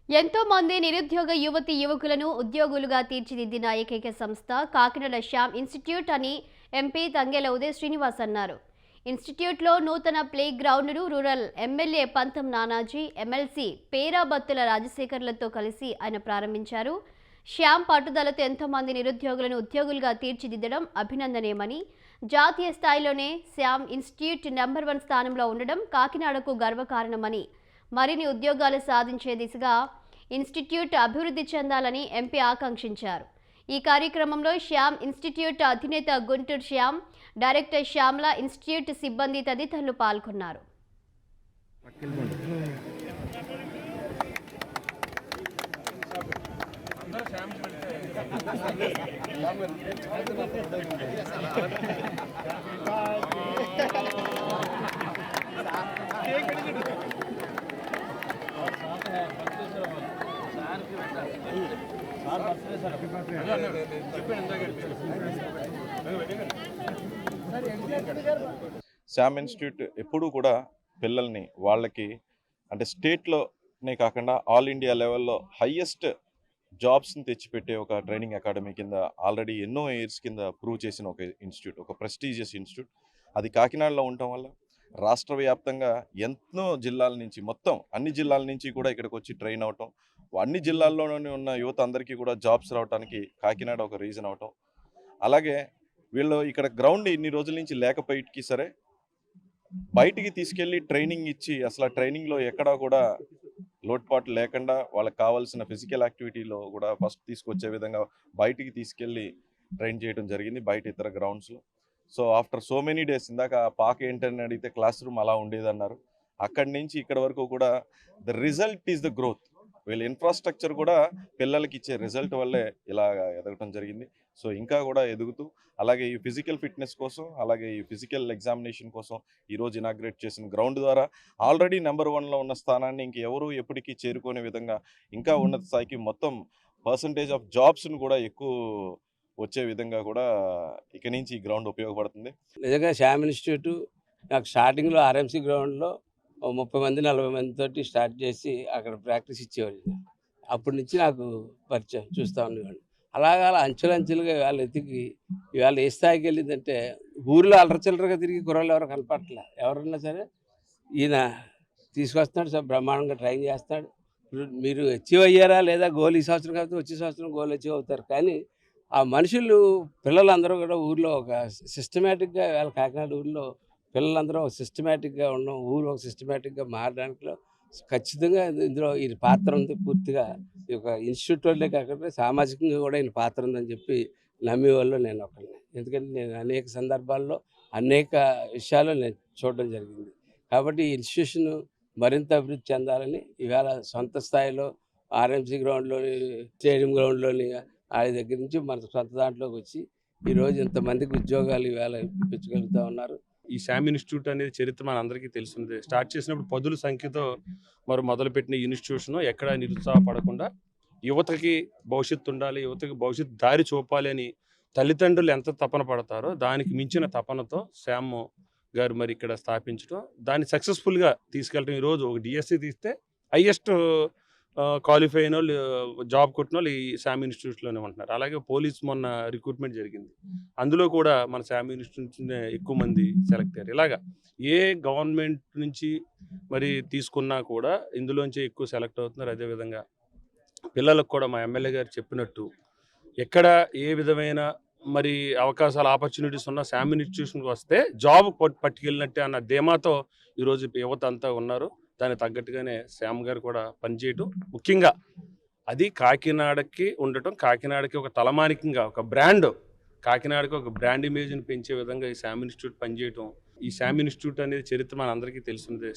ఎంతో మంది నిరుద్యోగ యువతి యువకులను ఉద్యోగులుగా తీర్చిదిద్దిన ఏకైక సంస్థ కాకినాడ శ్యామ్ ఇన్స్టిట్యూట్ అని ఎంపీ తంగెల ఉదయ్ శ్రీనివాస్ అన్నారు. ఇన్స్టిట్యూట్లో నూతన ప్లే గ్రౌండ్ను రూరల్ ఎమ్మెల్యే పంతం నానాజీ, ఎమ్మెల్సీ పేరాబత్తుల రాజశేఖర్లతో కలిసి ఆయన ప్రారంభించారు. శ్యామ్ పట్టుదలతో ఎంతో మంది నిరుద్యోగులను ఉద్యోగులుగా తీర్చిదిద్దడం అభినందనీయమని, జాతీయ స్థాయిలోనే శ్యామ్ ఇన్స్టిట్యూట్ నెంబర్ 1 స్థానంలో ఉండడం కాకినాడకు గర్వకారణమని, మరిన్ని ఉద్యోగాలు సాధించే దిశగా ఇన్స్టిట్యూట్ అభివృద్ధి చెందాలని ఎంపీ ఆకాంక్షించారు. ఈ కార్యక్రమంలో శ్యామ్ ఇన్స్టిట్యూట్ అధినేత గుంటూరు శ్యామ్, డైరెక్టర్ శ్యామ్ల, ఇన్స్టిట్యూట్ సిబ్బంది తదితరులు పాల్గొన్నారు. శ్యామ్ ఇన్స్టిట్యూట్ ఎప్పుడూ కూడా పిల్లల్ని వాళ్ళకి అంటే స్టేట్లోనే కాకుండా ఆల్ ఇండియా లెవెల్లో హయ్యెస్ట్ జాబ్స్ని తెచ్చిపెట్టే ఒక ట్రైనింగ్ అకాడమీ కింద ఆల్రెడీ ఎన్నో ఇయర్స్ కింద ప్రూవ్ చేసిన ఒక ఇన్స్టిట్యూట్, ఒక ప్రెస్టీజియస్ ఇన్స్టిట్యూట్. అది కాకినాడలో ఉండటం వల్ల రాష్ట్ర వ్యాప్తంగా ఎన్నో జిల్లాల నుంచి, మొత్తం అన్ని జిల్లాల నుంచి కూడా ఇక్కడికి వచ్చి ట్రైన్ అవటం, అన్ని జిల్లాల్లోనే ఉన్న యువత అందరికీ కూడా జాబ్స్ రావడానికి కాకినాడ ఒక రీజన్ అవటం. అలాగే వీళ్ళు ఇక్కడ గ్రౌండ్ ఇన్ని రోజుల నుంచి లేకపోయికి సరే బయటికి తీసుకెళ్ళి ట్రైనింగ్ ఇచ్చి అసలు ఆ ట్రైనింగ్లో ఎక్కడా కూడా లోటుపాటు లేకుండా వాళ్ళకి కావాల్సిన ఫిజికల్ యాక్టివిటీలో కూడా ఫస్ట్ తీసుకొచ్చే విధంగా బయటికి తీసుకెళ్ళి ట్రైన్ చేయడం జరిగింది బయట ఇతర గ్రౌండ్స్లో. So after so many days, ఇందాక పాక ఏంటని అడిగితే క్లాస్ రూమ్ అలా ఉండేదన్నారు. అక్కడి నుంచి ఇక్కడ వరకు కూడా the result is the growth. వీళ్ళ ఇన్ఫ్రాస్ట్రక్చర్ కూడా పిల్లలకి ఇచ్చే రిజల్ట్ వల్లే ఇలా ఎదగటం జరిగింది. సో ఇంకా కూడా ఎదుగుతూ, అలాగే ఈ ఫిజికల్ ఫిట్నెస్ కోసం, అలాగే ఈ ఫిజికల్ ఎగ్జామినేషన్ కోసం ఈరోజు ఇనాగ్రేట్ చేసిన గ్రౌండ్ ద్వారా ఆల్రెడీ నెంబర్ 1లో ఉన్న స్థానాన్ని ఇంకెవరూ ఎప్పటికీ చేరుకునే విధంగా ఇంకా ఉన్నత స్థాయికి మొత్తం పర్సంటేజ్ ఆఫ్ జాబ్స్ను కూడా ఎక్కువ వచ్చే విధంగా కూడా ఇక నుంచి ఈ గ్రౌండ్ ఉపయోగపడుతుంది. నిజంగా శ్యామ్ ఇన్స్టిట్యూట్ నాకు స్టార్టింగ్లో ఆర్ఎంసీ గ్రౌండ్లో 30 మంది 40 మందితోటి స్టార్ట్ చేసి అక్కడ ప్రాక్టీస్ ఇచ్చేవాడిని. అప్పటి నుంచి నాకు పరిచయం చూస్తూ ఉండేవాడిని. అలాగా అలా అంచెలంచెలుగా ఇవాళ ఎతికి ఇవాళ ఏ స్థాయికి వెళ్ళిందంటే ఊరిలో అల్లరచిల్లరగా తిరిగి కుర్రాళ్ళు ఎవరు కనపట్లే. ఎవరన్నా సరే ఈయన తీసుకొస్తున్నాడు, సార్ బ్రహ్మాండంగా ట్రైన్ చేస్తాడు. మీరు అచీవ్ అయ్యారా లేదా గోల్ ఈ సంవత్సరం కాకపోతే వచ్చే సంవత్సరం గోల్ అచీవ్ అవుతారు. కానీ ఆ మనుషులు పిల్లలందరూ కూడా ఊరిలో ఒక సిస్టమేటిక్గా ఇవాళ కాకినాడ ఊరిలో పిల్లలందరూ ఒక సిస్టమేటిక్గా ఉండడం, ఊరు ఒక సిస్టమేటిక్గా మారడానికిలో ఖచ్చితంగా ఇందులో ఈ పాత్ర ఉంది. పూర్తిగా ఈ యొక్క ఇన్స్టిట్యూట్ వాళ్ళే కాకుండా సామాజికంగా కూడా ఈయన పాత్ర ఉందని చెప్పి నమ్మేవాళ్ళు నేను ఒకరిని. ఎందుకంటే నేను అనేక సందర్భాల్లో అనేక విషయాలు నేను చూడడం జరిగింది. కాబట్టి ఈ ఇన్స్టిట్యూషన్ మరింత అభివృద్ధి చెందాలని ఇవాళ సొంత స్థాయిలో ఆర్ఎంసీ గ్రౌండ్లోని, స్టేడియం గ్రౌండ్లోని ఆయన దగ్గర నుంచి మన సొంత దాంట్లోకి వచ్చి ఈరోజు ఇంతమందికి ఉద్యోగాలు ఇవాళ ఇప్పించగలుగుతూ ఉన్నారు. ఈ శ్యామ్ ఇన్స్టిట్యూట్ అనేది చరిత్ర మన అందరికీ తెలిసిందే. స్టార్ట్ చేసినప్పుడు పదుల సంఖ్యతో మొదలుపెట్టిన ఇన్స్టిట్యూషన్ ఎక్కడ నిరుత్సాహపడకుండా యువతకి భవిష్యత్తు ఉండాలి, యువతకి భవిష్యత్తు దారి చూపాలి అని తల్లిదండ్రులు ఎంత తపన పడతారో దానికి మించిన తపనతో శ్యామ్ గారు మరి ఇక్కడ స్థాపించడం, దాన్ని సక్సెస్ఫుల్గా తీసుకెళ్ళడం. ఈరోజు ఒక డిఎస్సి తీస్తే హైయెస్ట్ క్వాలిఫై అయిన వాళ్ళు, జాబ్ కొట్టిన వాళ్ళు ఈ శ్యామ్ ఇన్స్టిట్యూట్లోనే ఉంటున్నారు. అలాగే పోలీస్ మొన్న రిక్రూట్మెంట్ జరిగింది, అందులో కూడా మన శ్యామ్ ఇన్స్టిట్యూట్ ఎక్కువ మంది సెలెక్ట్ అయ్యారు. ఇలాగా ఏ గవర్నమెంట్ నుంచి మరి తీసుకున్నా కూడా ఇందులోంచి ఎక్కువ సెలెక్ట్ అవుతున్నారు. అదేవిధంగా పిల్లలకు కూడా మా ఎమ్మెల్యే గారు చెప్పినట్టు ఎక్కడ ఏ విధమైన మరి అవకాశాలు, ఆపర్చునిటీస్ ఉన్న శ్యామ్ ఇన్స్టిట్యూషన్కి వస్తే జాబ్ పట్టుకెళ్ళినట్టే అన్న ధీమాతో ఈరోజు యువత అంతా ఉన్నారు. దానికి తగ్గట్టుగానే శ్యామ్ గారు కూడా పనిచేయటం, ముఖ్యంగా అది కాకినాడకి ఉండటం, కాకినాడకి ఒక తలమానికంగా ఒక బ్రాండ్, కాకినాడకి ఒక బ్రాండ్ ఇమేజ్ని పెంచే విధంగా ఈ శ్యామ్ ఇన్స్టిట్యూట్ పనిచేయటం. ఈ శ్యామ్ ఇన్స్టిట్యూట్ అనేది చరిత్ర మన అందరికీ తెలిసిందే.